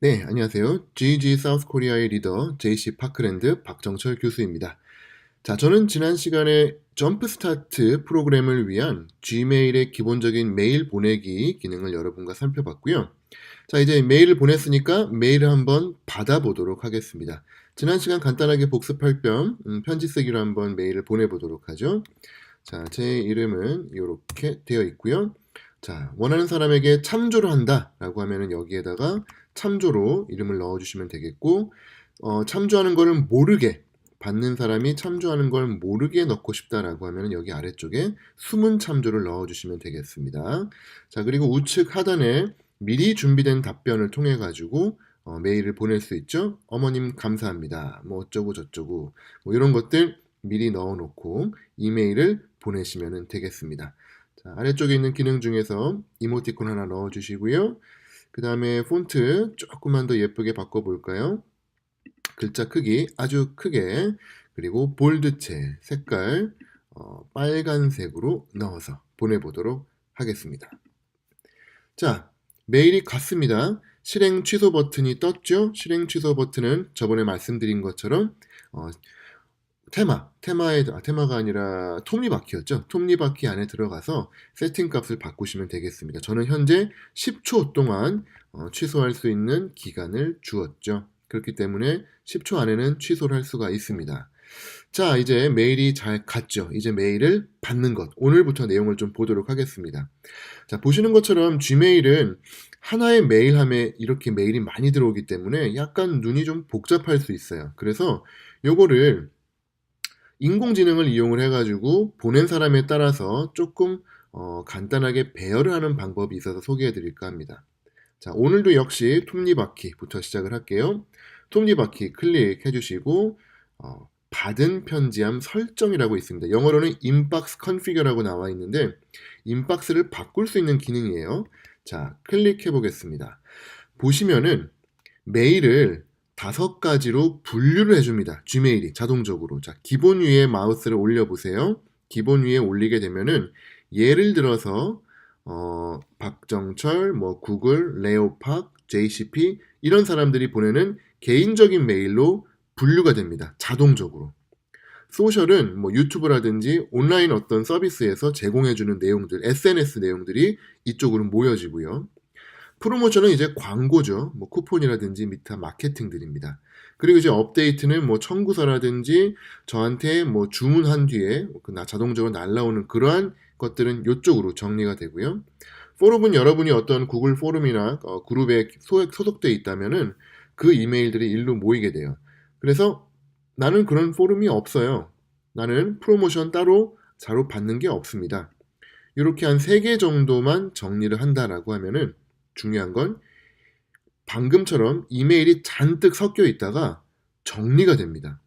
네, 안녕하세요. GG 사우스 코리아의 리더 JC 파크랜드 박정철 교수입니다. 자, 저는 지난 시간에 점프 스타트 프로그램을 위한 Gmail의 기본적인 메일 보내기 기능을 여러분과 살펴봤고요. 자, 이제 메일을 보냈으니까 메일을 한번 받아보도록 하겠습니다. 지난 시간 간단하게 복습할 겸 편지 쓰기로 한번 메일을 보내보도록 하죠. 자, 제 이름은 이렇게 되어 있고요. 자, 원하는 사람에게 참조를 한다 라고 하면은 여기에다가 참조로 이름을 넣어주시면 되겠고, 참조하는 거를 모르게, 받는 사람이 참조하는 걸 모르게 넣고 싶다라고 하면 여기 아래쪽에 숨은 참조를 넣어주시면 되겠습니다. 자, 그리고 우측 하단에 미리 준비된 답변을 통해 가지고 메일을 보낼 수 있죠. 어머님 감사합니다. 뭐 어쩌고 저쩌고 뭐 이런 것들 미리 넣어놓고 이메일을 보내시면 되겠습니다. 자, 아래쪽에 있는 기능 중에서 이모티콘 하나 넣어주시고요. 그 다음에 폰트 조금만 더 예쁘게 바꿔볼까요? 글자 크기 아주 크게, 그리고 볼드체 색깔 빨간색으로 넣어서 보내보도록 하겠습니다. 자, 메일이 갔습니다. 실행 취소 버튼이 떴죠? 실행 취소 버튼은 저번에 말씀드린 것처럼 테마가 아니라 톱니바퀴였죠. 톱니바퀴 안에 들어가서 세팅 값을 바꾸시면 되겠습니다. 저는 현재 10초 동안 취소할 수 있는 기간을 주었죠. 그렇기 때문에 10초 안에는 취소를 할 수가 있습니다. 자, 이제 메일이 잘 갔죠. 이제 메일을 받는 것. 오늘부터 내용을 좀 보도록 하겠습니다. 자, 보시는 것처럼 Gmail은 하나의 메일함에 이렇게 메일이 많이 들어오기 때문에 약간 눈이 좀 복잡할 수 있어요. 그래서 요거를 인공지능을 이용을 해가지고 보낸 사람에 따라서 조금 간단하게 배열을 하는 방법이 있어서 소개해 드릴까 합니다. 자, 오늘도 역시 톱니바퀴부터 시작을 할게요. 톱니바퀴 클릭해 주시고 받은 편지함 설정이라고 있습니다. 영어로는 inbox configure라고 나와 있는데 인박스를 바꿀 수 있는 기능이에요. 자, 클릭해 보겠습니다. 보시면은 메일을 5가지로 분류를 해줍니다. Gmail이 자동적으로. 자, 기본 위에 마우스를 올려보세요. 기본 위에 올리게 되면은 예를 들어서 박정철, 뭐 구글, 레오팍, JCP 이런 사람들이 보내는 개인적인 메일로 분류가 됩니다. 자동적으로. 소셜은 뭐 유튜브라든지 온라인 어떤 서비스에서 제공해주는 내용들, SNS 내용들이 이쪽으로 모여지고요. 프로모션은 이제 광고죠. 뭐 쿠폰이라든지 미타 마케팅들입니다. 그리고 이제 업데이트는 뭐 청구서라든지 저한테 뭐 주문한 뒤에 자동적으로 날라오는 그러한 것들은 이쪽으로 정리가 되고요. 포럼은 여러분이 어떤 구글 포럼이나 그룹에 소속되어 있다면은 그 이메일들이 일로 모이게 돼요. 그래서 나는 그런 포럼이 없어요. 나는 프로모션 따로 받는 게 없습니다. 이렇게 한 3개 정도만 정리를 한다라고 하면은 중요한 건 방금처럼 이메일이 잔뜩 섞여 있다가 정리가 됩니다.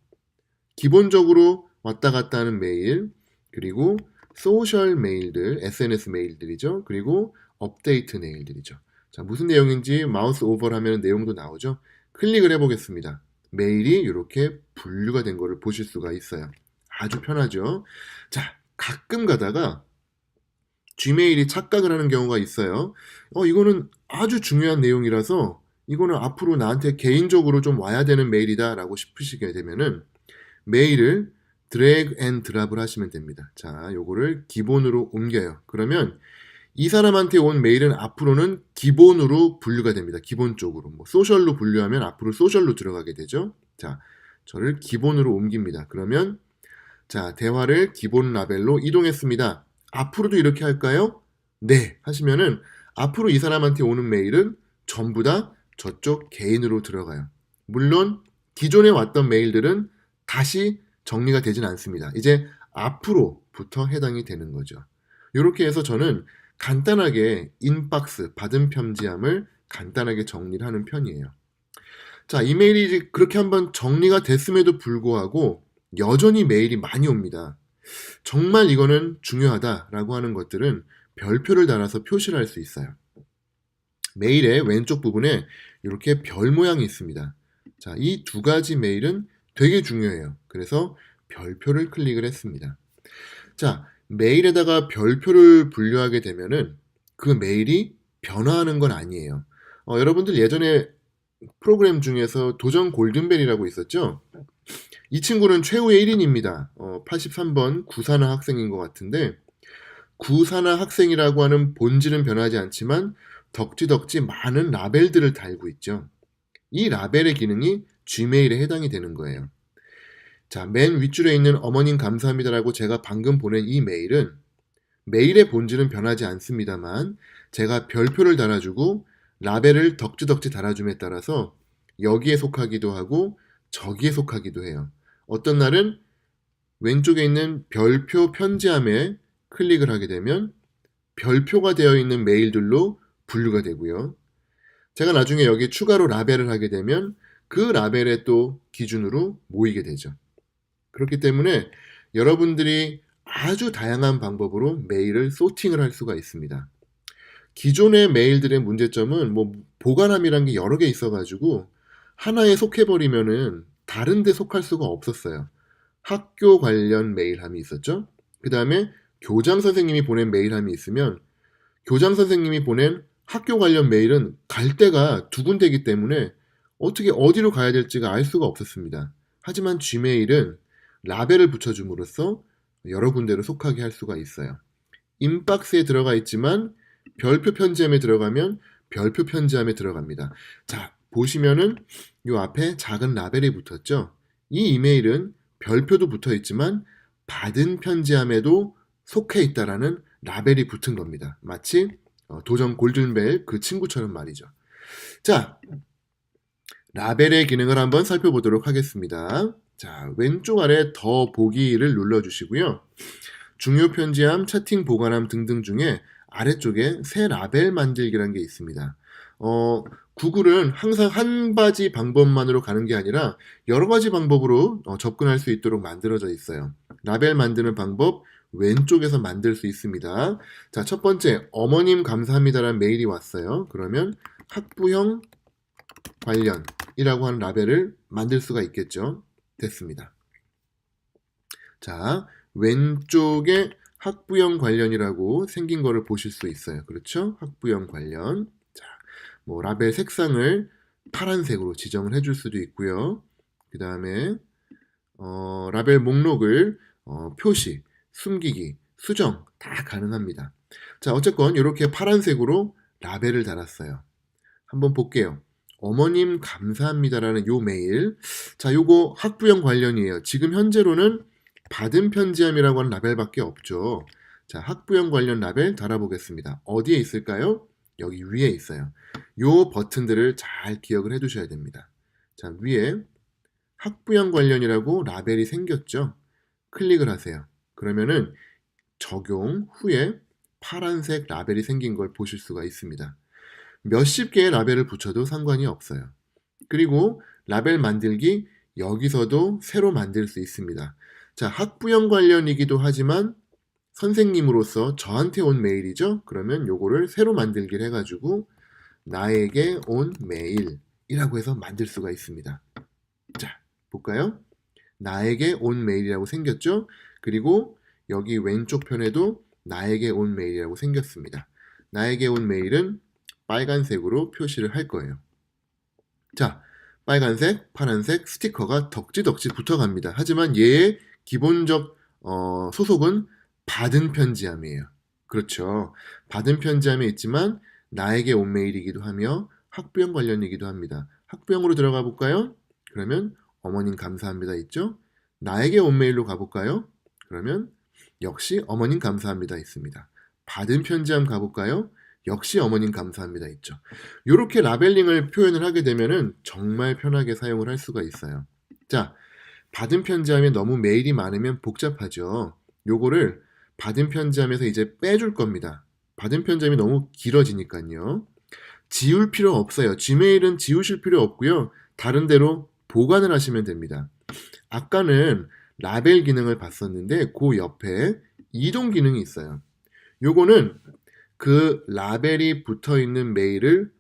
기본적으로 왔다 갔다 하는 메일, 그리고 소셜 메일들, SNS 메일들이죠. 그리고 업데이트 메일들이죠. 자, 무슨 내용인지 마우스 오버를 하면 내용도 나오죠. 클릭을 해보겠습니다. 메일이 이렇게 분류가 된 거를 보실 수가 있어요. 아주 편하죠. 자, 가끔 가다가 Gmail이 착각을 하는 경우가 있어요. 이거는 아주 중요한 내용이라서 이거는 앞으로 나한테 개인적으로 좀 와야 되는 메일이다 라고 싶으시게 되면은 메일을 드래그 앤 드랍을 하시면 됩니다. 자, 요거를 기본으로 옮겨요. 그러면 이 사람한테 온 메일은 앞으로는 기본으로 분류가 됩니다. 기본적으로. 뭐 소셜로 분류하면 앞으로 소셜로 들어가게 되죠. 자, 저를 기본으로 옮깁니다. 그러면 자, 대화를 기본 라벨로 이동했습니다. 앞으로도 이렇게 할까요? 네, 하시면은 앞으로 이 사람한테 오는 메일은 전부 다 저쪽 개인으로 들어가요. 물론 기존에 왔던 메일들은 다시 정리가 되진 않습니다. 이제 앞으로부터 해당이 되는 거죠. 이렇게 해서 저는 간단하게 인박스, 받은 편지함을 간단하게 정리를 하는 편이에요. 자, 이메일이 이제 그렇게 한번 정리가 됐음에도 불구하고 여전히 메일이 많이 옵니다. 정말 이거는 중요하다라고 하는 것들은 별표를 달아서 표시를 할 수 있어요. 메일의 왼쪽 부분에 이렇게 별 모양이 있습니다. 자, 이 2가지 메일은 되게 중요해요. 그래서 별표를 클릭을 했습니다. 자, 메일에다가 별표를 분류하게 되면은 그 메일이 변화하는 건 아니에요. 여러분들 예전에 프로그램 중에서 도전 골든벨이라고 있었죠. 이 친구는 최후의 1인입니다. 83번 구사나 학생인 것 같은데, 구사나 학생이라고 하는 본질은 변하지 않지만 덕지덕지 많은 라벨들을 달고 있죠. 이 라벨의 기능이 Gmail에 해당이 되는 거예요. 자, 맨 윗줄에 있는 어머님 감사합니다라고 제가 방금 보낸 이 메일은 메일의 본질은 변하지 않습니다만 제가 별표를 달아주고 라벨을 덕지덕지 달아줌에 따라서 여기에 속하기도 하고 저기에 속하기도 해요. 어떤 날은 왼쪽에 있는 별표 편지함에 클릭을 하게 되면 별표가 되어 있는 메일들로 분류가 되고요. 제가 나중에 여기 추가로 라벨을 하게 되면 그 라벨에 또 기준으로 모이게 되죠. 그렇기 때문에 여러분들이 아주 다양한 방법으로 메일을 소팅을 할 수가 있습니다. 기존의 메일들의 문제점은 뭐 보관함이란 게 여러 개 있어가지고 하나에 속해버리면은 다른 데 속할 수가 없었어요. 학교 관련 메일함이 있었죠. 그 다음에 교장 선생님이 보낸 메일함이 있으면 교장 선생님이 보낸 학교 관련 메일은 갈 데가 두 군데이기 때문에 어떻게 어디로 가야 될지가 알 수가 없었습니다. 하지만 Gmail은 라벨을 붙여줌으로써 여러 군데로 속하게 할 수가 있어요. 인박스에 들어가 있지만 별표 편지함에 들어가면 별표 편지함에 들어갑니다. 자, 보시면은 요 앞에 작은 라벨이 붙었죠. 이 이메일은 별표도 붙어 있지만 받은 편지함에도 속해 있다라는 라벨이 붙은 겁니다. 마치 도전 골든벨 그 친구처럼 말이죠. 자, 라벨의 기능을 한번 살펴보도록 하겠습니다. 자, 왼쪽 아래 더 보기를 눌러주시고요. 중요 편지함, 채팅 보관함 등등 중에 아래쪽에 새 라벨 만들기라는 게 있습니다. 구글은 항상 한 가지 방법만으로 가는 게 아니라 여러 가지 방법으로 접근할 수 있도록 만들어져 있어요. 라벨 만드는 방법 왼쪽에서 만들 수 있습니다. 자, 첫 번째, 어머님 감사합니다라는 메일이 왔어요. 그러면 학부형 관련이라고 하는 라벨을 만들 수가 있겠죠. 됐습니다. 자, 왼쪽에 학부형 관련이라고 생긴 거를 보실 수 있어요. 그렇죠? 학부형 관련. 자, 뭐 라벨 색상을 파란색으로 지정을 해줄 수도 있고요. 그 다음에 라벨 목록을 표시, 숨기기, 수정 다 가능합니다. 자, 어쨌건 이렇게 파란색으로 라벨을 달았어요. 한번 볼게요. 어머님 감사합니다라는 요 메일. 자, 요거 학부형 관련이에요. 지금 현재로는 받은 편지함이라고 하는 라벨밖에 없죠. 자, 학부형 관련 라벨 달아보겠습니다. 어디에 있을까요? 여기 위에 있어요. 요 버튼들을 잘 기억을 해 두셔야 됩니다. 자, 위에 학부형 관련이라고 라벨이 생겼죠. 클릭을 하세요. 그러면은 적용 후에 파란색 라벨이 생긴 걸 보실 수가 있습니다. 몇십 개의 라벨을 붙여도 상관이 없어요. 그리고 라벨 만들기 여기서도 새로 만들 수 있습니다. 자, 학부형 관련이기도 하지만 선생님으로서 저한테 온 메일이죠. 그러면 요거를 새로 만들기를 해가지고 나에게 온 메일이라고 해서 만들 수가 있습니다. 자, 볼까요? 나에게 온 메일이라고 생겼죠. 그리고 여기 왼쪽 편에도 나에게 온 메일이라고 생겼습니다. 나에게 온 메일은 빨간색으로 표시를 할 거예요. 자, 빨간색, 파란색 스티커가 덕지덕지 붙어갑니다. 하지만 얘의 기본적 소속은 받은 편지함이에요. 그렇죠. 받은 편지함에 있지만 나에게 온 메일이기도 하며 학부형 관련이기도 합니다. 학부형으로 들어가 볼까요? 그러면 어머님 감사합니다 있죠? 나에게 온 메일로 가볼까요? 그러면 역시 어머님 감사합니다 있습니다. 받은 편지함 가볼까요? 역시 어머님 감사합니다 있죠. 이렇게 라벨링을 표현을 하게 되면은 정말 편하게 사용을 할 수가 있어요. 자, 받은 편지함에 너무 메일이 많으면 복잡하죠. 요거를 받은 편지함에서 이제 빼줄 겁니다. 받은 편지함이 너무 길어지니까요. 지울 필요 없어요. Gmail은 지우실 필요 없고요. 다른 데로 보관을 하시면 됩니다. 아까는 라벨 기능을 봤었는데 그 옆에 이동 기능이 있어요. 요거는 그 라벨이 붙어 있는 메일을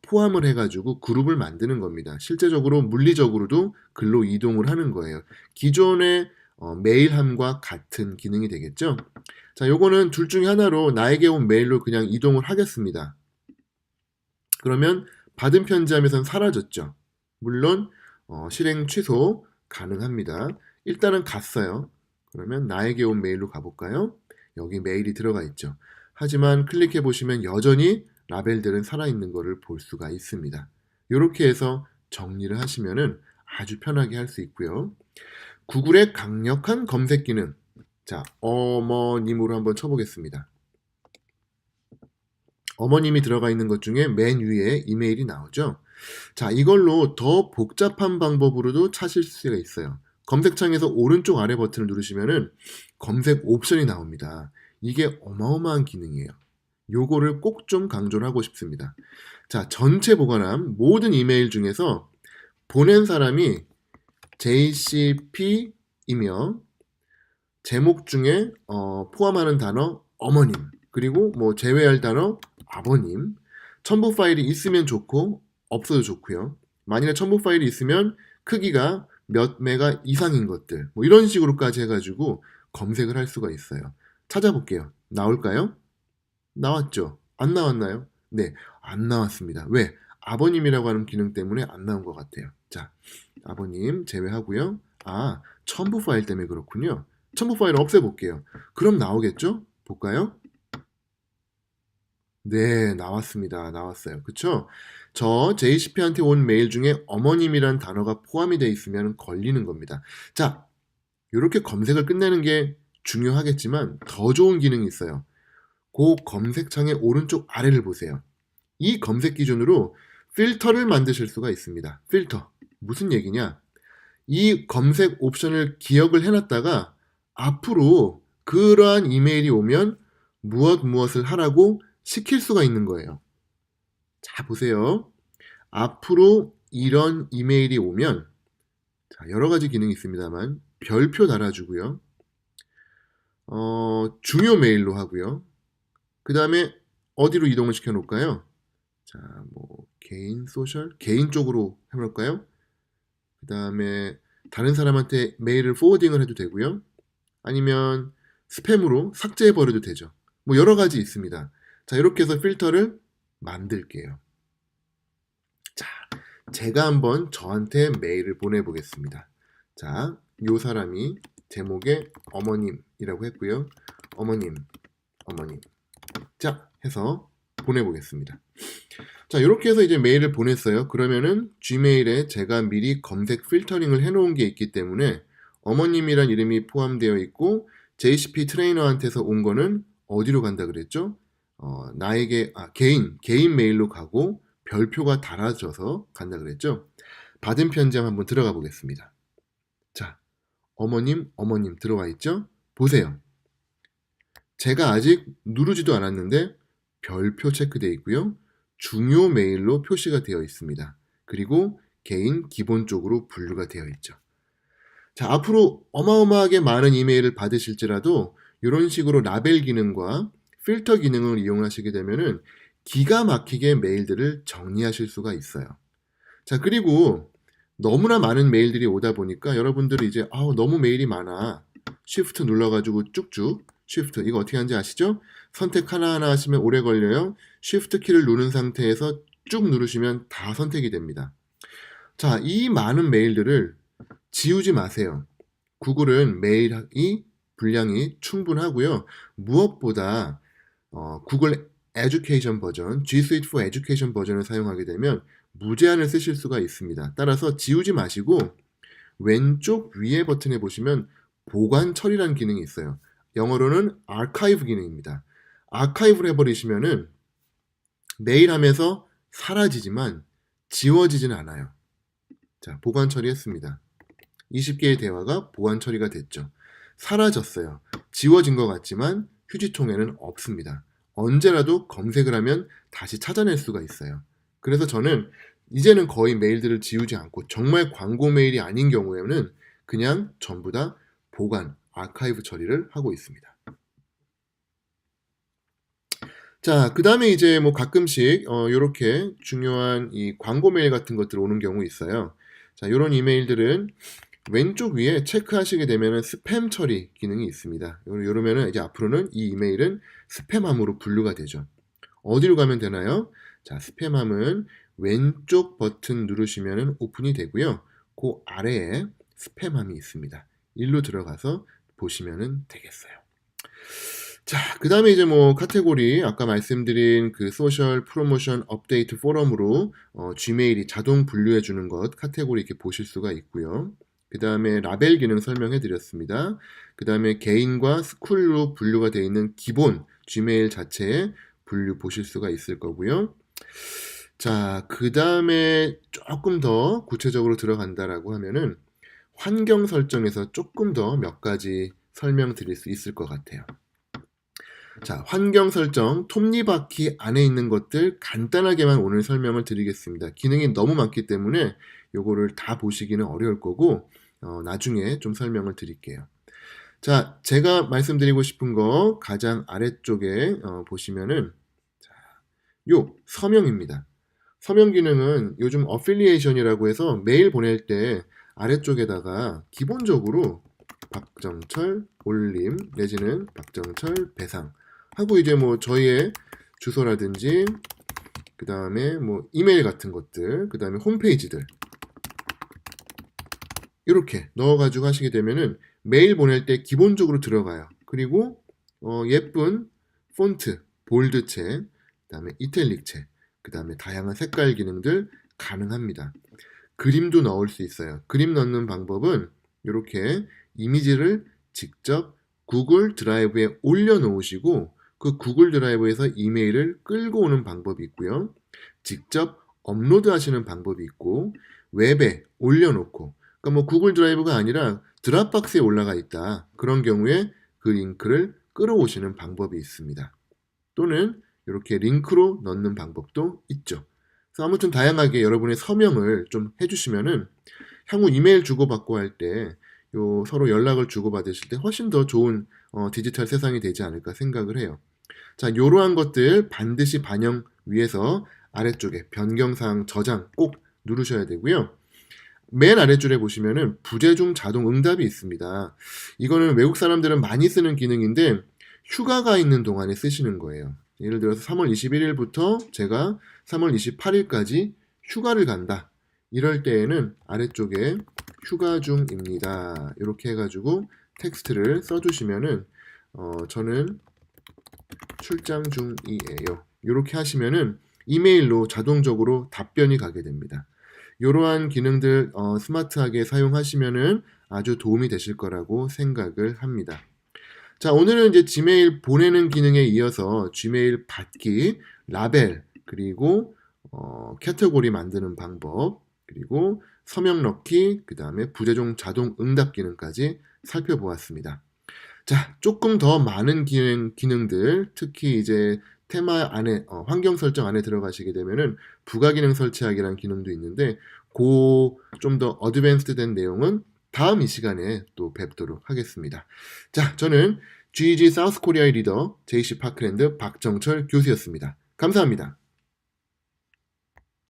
포함을 해가지고 그룹을 만드는 겁니다. 실제적으로 물리적으로도 글로 이동을 하는 거예요. 기존의 메일함과 같은 기능이 되겠죠. 자, 요거는 둘 중에 하나로 나에게 온 메일로 그냥 이동을 하겠습니다. 그러면 받은 편지함에선 사라졌죠. 물론 실행 취소 가능합니다. 일단은 갔어요. 그러면 나에게 온 메일로 가볼까요? 여기 메일이 들어가 있죠. 하지만 클릭해 보시면 여전히 라벨들은 살아있는 것을 볼 수가 있습니다. 이렇게 해서 정리를 하시면은 아주 편하게 할 수 있고요. 구글의 강력한 검색 기능. 자, 어머님으로 한번 쳐보겠습니다. 어머님이 들어가 있는 것 중에 맨 위에 이메일이 나오죠. 자, 이걸로 더 복잡한 방법으로도 찾을 수가 있어요. 검색창에서 오른쪽 아래 버튼을 누르시면은 검색 옵션이 나옵니다. 이게 어마어마한 기능이에요. 요거를 꼭 좀 강조를 하고 싶습니다. 자, 전체 보관함 모든 이메일 중에서 보낸 사람이 JCP이며 제목 중에 포함하는 단어 어머님, 그리고 뭐 제외할 단어 아버님, 첨부 파일이 있으면 좋고 없어도 좋고요. 만일에 첨부 파일이 있으면 크기가 몇 메가 이상인 것들, 뭐 이런 식으로까지 해가지고 검색을 할 수가 있어요. 찾아볼게요. 나올까요? 나왔죠? 안 나왔나요? 네, 안 나왔습니다. 왜? 아버님이라고 하는 기능 때문에 안 나온 것 같아요. 자, 아버님 제외하고요. 아, 첨부 파일 때문에 그렇군요. 첨부 파일을 없애볼게요. 그럼 나오겠죠? 볼까요? 네, 나왔습니다. 나왔어요. 그쵸? 저 JCP한테 온 메일 중에 어머님이란 단어가 포함이 되어 있으면 걸리는 겁니다. 자, 이렇게 검색을 끝내는 게 중요하겠지만 더 좋은 기능이 있어요. 그 검색창의 오른쪽 아래를 보세요. 이 검색 기준으로 필터를 만드실 수가 있습니다. 필터. 무슨 얘기냐? 이 검색 옵션을 기억을 해놨다가 앞으로 그러한 이메일이 오면 무엇을 하라고 시킬 수가 있는 거예요. 자, 보세요. 앞으로 이런 이메일이 오면 자, 여러 가지 기능이 있습니다만 별표 달아주고요. 중요 메일로 하고요. 그 다음에 어디로 이동을 시켜 놓을까요? 자, 뭐 개인 소셜? 개인 쪽으로 해볼까요? 그 다음에 다른 사람한테 메일을 포워딩을 해도 되고요. 아니면 스팸으로 삭제해버려도 되죠. 뭐 여러 가지 있습니다. 자, 이렇게 해서 필터를 만들게요. 자, 제가 한번 저한테 메일을 보내보겠습니다. 자, 요 사람이 제목에 어머님이라고 했고요. 어머님. 자, 해서 보내보겠습니다. 자, 이렇게 해서 이제 메일을 보냈어요. 그러면은 Gmail에 제가 미리 검색 필터링을 해놓은 게 있기 때문에 어머님이란 이름이 포함되어 있고 JCP 트레이너한테서 온 거는 어디로 간다 그랬죠? 나에게 개인 메일로 가고 별표가 달아져서 간다 그랬죠? 받은 편지함 한번 들어가 보겠습니다. 자, 어머님 들어와 있죠? 보세요. 제가 아직 누르지도 않았는데 별표 체크되어 있고요. 중요 메일로 표시가 되어 있습니다. 그리고 개인 기본 쪽으로 분류가 되어 있죠. 자, 앞으로 어마어마하게 많은 이메일을 받으실지라도 이런 식으로 라벨 기능과 필터 기능을 이용하시게 되면은 기가 막히게 메일들을 정리하실 수가 있어요. 자, 그리고 너무나 많은 메일들이 오다 보니까 여러분들이 이제 너무 메일이 많아. 쉬프트 눌러가지고 쭉쭉 쉬프트 이거 어떻게 하는지 아시죠? 선택 하나하나 하시면 오래 걸려요. 쉬프트 키를 누른 상태에서 쭉 누르시면 다 선택이 됩니다. 자, 이 많은 메일들을 지우지 마세요. 구글은 메일이 분량이 충분하고요. 무엇보다 구글 에듀케이션 버전, G Suite for Education 버전을 사용하게 되면 무제한을 쓰실 수가 있습니다. 따라서 지우지 마시고 왼쪽 위에 버튼에 보시면 보관 처리라는 기능이 있어요. 영어로는 아카이브 기능입니다. 아카이브를 해버리시면은 메일 하면서 사라지지만 지워지지는 않아요. 자, 보관 처리했습니다. 20개의 대화가 보관 처리가 됐죠. 사라졌어요. 지워진 것 같지만 휴지통에는 없습니다. 언제라도 검색을 하면 다시 찾아낼 수가 있어요. 그래서 저는 이제는 거의 메일들을 지우지 않고 정말 광고 메일이 아닌 경우에는 그냥 전부 다 보관, 아카이브 처리를 하고 있습니다. 자, 그 다음에 이제 뭐 가끔씩 이렇게 중요한 이 광고 메일 같은 것들 오는 경우 있어요. 자, 이런 이메일들은 왼쪽 위에 체크하시게 되면은 스팸 처리 기능이 있습니다. 이러면은 이제 앞으로는 이 이메일은 스팸함으로 분류가 되죠. 어디로 가면 되나요? 자, 스팸함은 왼쪽 버튼 누르시면 오픈이 되고요. 그 아래에 스팸함이 있습니다. 일로 들어가서 보시면 되겠어요. 자, 그 다음에 이제 뭐 카테고리 아까 말씀드린 그 소셜 프로모션 업데이트 포럼으로 Gmail이 자동 분류해 주는 것 카테고리 이렇게 보실 수가 있고요. 그 다음에 라벨 기능 설명해 드렸습니다. 그 다음에 개인과 스쿨로 분류가 되어 있는 기본 Gmail 자체에 분류 보실 수가 있을 거고요. 자, 그 다음에 조금 더 구체적으로 들어간다라고 하면은 환경 설정에서 조금 더 몇 가지 설명드릴 수 있을 것 같아요. 자, 환경 설정, 톱니바퀴 안에 있는 것들 간단하게만 오늘 설명을 드리겠습니다. 기능이 너무 많기 때문에 요거를 다 보시기는 어려울 거고 나중에 좀 설명을 드릴게요. 자, 제가 말씀드리고 싶은 거 가장 아래쪽에 보시면은 자, 요 서명입니다. 서명 기능은 요즘 어필리에이션이라고 해서 메일 보낼 때 아래쪽에다가 기본적으로 박정철 올림 내지는 박정철 배상 하고 이제 뭐 저희의 주소라든지 그 다음에 뭐 이메일 같은 것들 그 다음에 홈페이지들 이렇게 넣어가지고 하시게 되면은 메일 보낼 때 기본적으로 들어가요. 그리고 예쁜 폰트, 볼드체, 그 다음에 이탈릭체, 그 다음에 다양한 색깔 기능들 가능합니다. 그림도 넣을 수 있어요. 그림 넣는 방법은 이렇게 이미지를 직접 구글 드라이브에 올려놓으시고 그 구글 드라이브에서 이메일을 끌고 오는 방법이 있고요. 직접 업로드 하시는 방법이 있고 웹에 올려놓고 그러니까 뭐 구글 드라이브가 아니라 드랍박스에 올라가 있다. 그런 경우에 그 링크를 끌어오시는 방법이 있습니다. 또는 이렇게 링크로 넣는 방법도 있죠. 그래서 아무튼 다양하게 여러분의 서명을 좀 해주시면은 향후 이메일 주고받고 할 때 서로 연락을 주고받으실 때 훨씬 더 좋은 디지털 세상이 되지 않을까 생각을 해요. 자, 이러한 것들 반드시 반영 위해서 아래쪽에 변경사항 저장 꼭 누르셔야 되고요. 맨 아래줄에 보시면은 부재중 자동 응답이 있습니다. 이거는 외국 사람들은 많이 쓰는 기능인데 휴가가 있는 동안에 쓰시는 거예요. 예를 들어서 3월 21일부터 제가 3월 28일까지 휴가를 간다. 이럴 때에는 아래쪽에 휴가 중입니다. 이렇게 해가지고 텍스트를 써주시면은 저는 출장 중이에요. 이렇게 하시면은 이메일로 자동적으로 답변이 가게 됩니다. 이러한 기능들 스마트하게 사용하시면은 아주 도움이 되실 거라고 생각을 합니다. 자, 오늘은 이제 지메일 보내는 기능에 이어서 지메일 받기, 라벨, 그리고 캐터고리 만드는 방법, 그리고 서명 넣기, 그 다음에 부재중 자동 응답 기능까지 살펴보았습니다. 자, 조금 더 많은 기능들, 특히 이제 테마 안에, 환경 설정 안에 들어가시게 되면은 부가 기능 설치하기라는 기능도 있는데, 좀 더 어드밴스드 된 내용은 다음 이 시간에 또 뵙도록 하겠습니다. 자, 저는 GEG 사우스 코리아의 리더 JC 파크랜드 박정철 교수였습니다. 감사합니다.